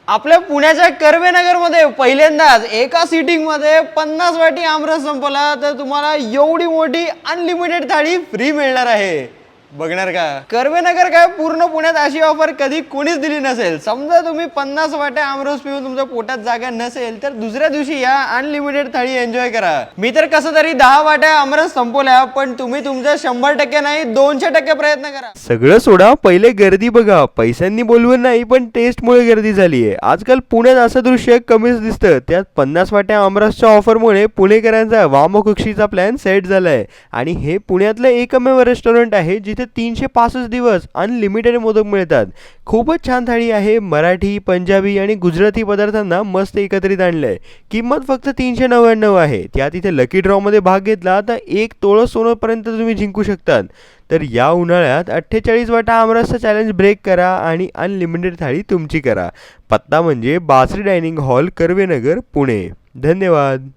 आपल्या पुण्याच्या कर्वेनगरमध्ये पहिल्यांदाच एका सिटिंगमध्ये 50 वाटी आमरस संपवला तर तुम्हाला एवढी मोठी अनलिमिटेड थाळी फ्री मिळणार आहे. बघणार का? कर्वेनगर काय पूर्ण पुण्यात अशी ऑफर कधी कोणीच दिली नसेल. समजा तुम्ही 50 वाट्या आमरस पिऊन तुमच्या पोटात जागा नसेल तर दुसऱ्या दिवशी या अनलिमिटेड थाळी एन्जॉय करा. मी तर कसं तरी 10 वाट्या आमरस संपवल्या, पण तुम्ही तुमच्या 100% नाही 200% प्रयत्न करा. सगळं सोडा, पहिले गर्दी बघा. पैशांनी बोलवून नाही पण टेस्टमुळे गर्दी झाली आहे. आजकाल पुण्यात असं दृश्य कमीच दिसतं. त्यात 50 वाट्या आमरसच्या ऑफरमुळे पुणेकरांचा वामकुक्षीचा प्लॅन सेट झालाय. आणि हे पुण्यातलं एकमेव रेस्टॉरंट आहे जिथे 365 दिवस अनलिमिटेड मोदक मिळतात. खूपच छान थाळी आहे. मराठी, पंजाबी आणि गुजराती पदार्थांना मस्त एकत्रित आणलंय. किंमत फक्त 399 आहे. त्यात इथे लकी ड्रॉमध्ये भाग घेतला तर 1 तोळं सोन्यापर्यंत तुम्ही जिंकू शकतात. तर या उन्हाळ्यात 48 वाटा आमरसचा चॅलेंज ब्रेक करा आणि अनलिमिटेड थाळी तुमची करा. पत्ता म्हणजे बासरी डायनिंग हॉल, कर्वेनगर, पुणे. धन्यवाद.